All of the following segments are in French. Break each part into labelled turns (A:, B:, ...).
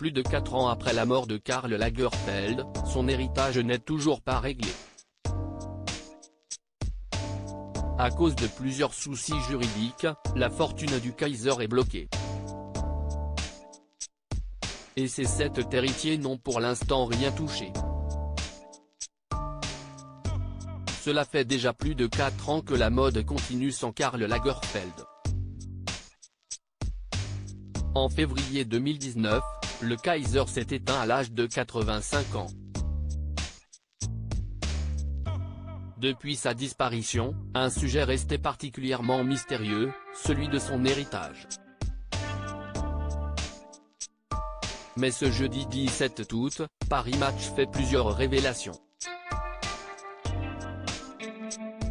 A: plus de 4 ans après la mort de Karl Lagerfeld, son héritage n'est toujours pas réglé. À cause de plusieurs soucis juridiques, la fortune du Kaiser est bloquée. Et ses 7 héritiers n'ont pour l'instant rien touché. Cela fait déjà plus de 4 ans que la mode continue sans Karl Lagerfeld. En février 2019, le Kaiser s'est éteint à l'âge de 85 ans. Depuis sa disparition, un sujet restait particulièrement mystérieux, celui de son héritage. Mais ce jeudi 17 août, Paris Match fait plusieurs révélations.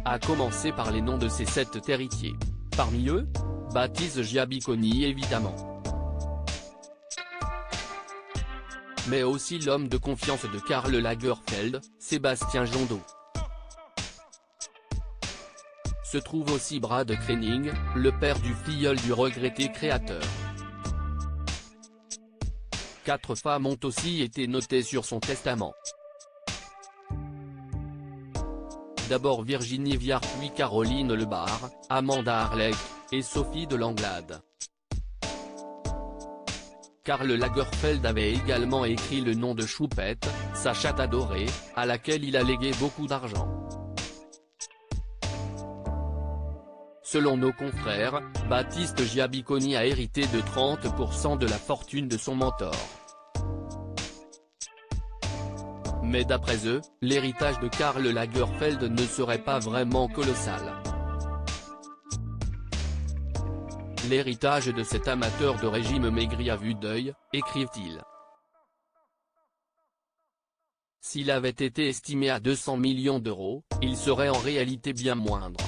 A: À commencer par les noms de ses 7 héritiers. Parmi eux, Baptiste Giabiconi évidemment. Mais aussi l'homme de confiance de Karl Lagerfeld, Sébastien Jondot. Se trouve aussi Brad Kreining, le père du filleul du regretté créateur. 4 femmes ont aussi été notées sur son testament. D'abord Virginie Viard puis Caroline Lebar, Amanda Harlech, et Sophie de Langlade. Karl Lagerfeld avait également écrit le nom de Choupette, sa chatte adorée, à laquelle il a légué beaucoup d'argent. Selon nos confrères, Baptiste Giabiconi a hérité de 30% de la fortune de son mentor. Mais d'après eux, l'héritage de Karl Lagerfeld ne serait pas vraiment colossal. L'héritage de cet amateur de régime maigri à vue d'œil, écrivent-ils. S'il avait été estimé à 200 millions d'euros, il serait en réalité bien moindre.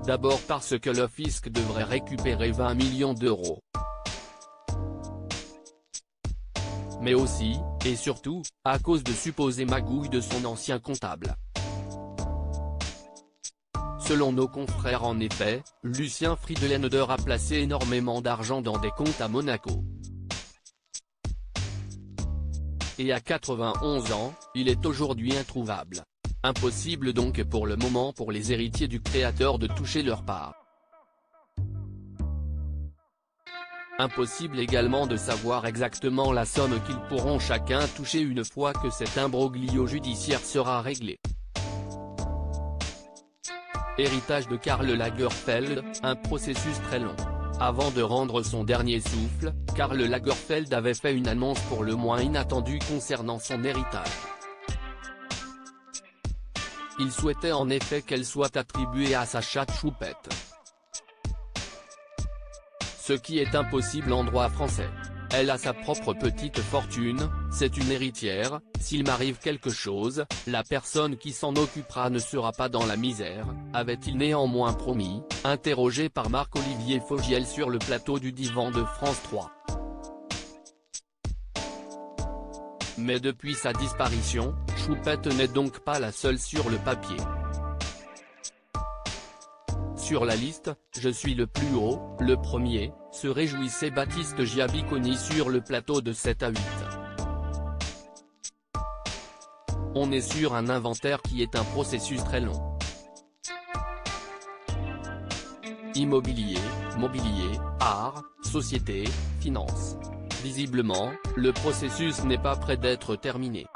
A: D'abord parce que le fisc devrait récupérer 20 millions d'euros. Mais aussi, et surtout, à cause de supposées magouilles de son ancien comptable. Selon nos confrères en effet, Lucien Friedländer a placé énormément d'argent dans des comptes à Monaco. Et à 91 ans, il est aujourd'hui introuvable. Impossible donc pour le moment pour les héritiers du créateur de toucher leur part. Impossible également de savoir exactement la somme qu'ils pourront chacun toucher une fois que cet imbroglio judiciaire sera réglé. Héritage de Karl Lagerfeld, un processus très long. Avant de rendre son dernier souffle, Karl Lagerfeld avait fait une annonce pour le moins inattendue concernant son héritage. Il souhaitait en effet qu'elle soit attribuée à sa chatte Choupette. Ce qui est impossible en droit français. Elle a sa propre petite fortune, c'est une héritière, s'il m'arrive quelque chose, la personne qui s'en occupera ne sera pas dans la misère, avait-il néanmoins promis, interrogé par Marc-Olivier Fogiel sur le plateau du Divan de France 3. Mais depuis sa disparition, Choupette n'est donc pas la seule sur le papier. Sur la liste, je suis le plus haut, le premier, se réjouissait Baptiste Giabiconi sur le plateau de 7 à 8. On est sur un inventaire qui est un processus très long. Immobilier, mobilier, art, société, finance. Visiblement, le processus n'est pas près d'être terminé.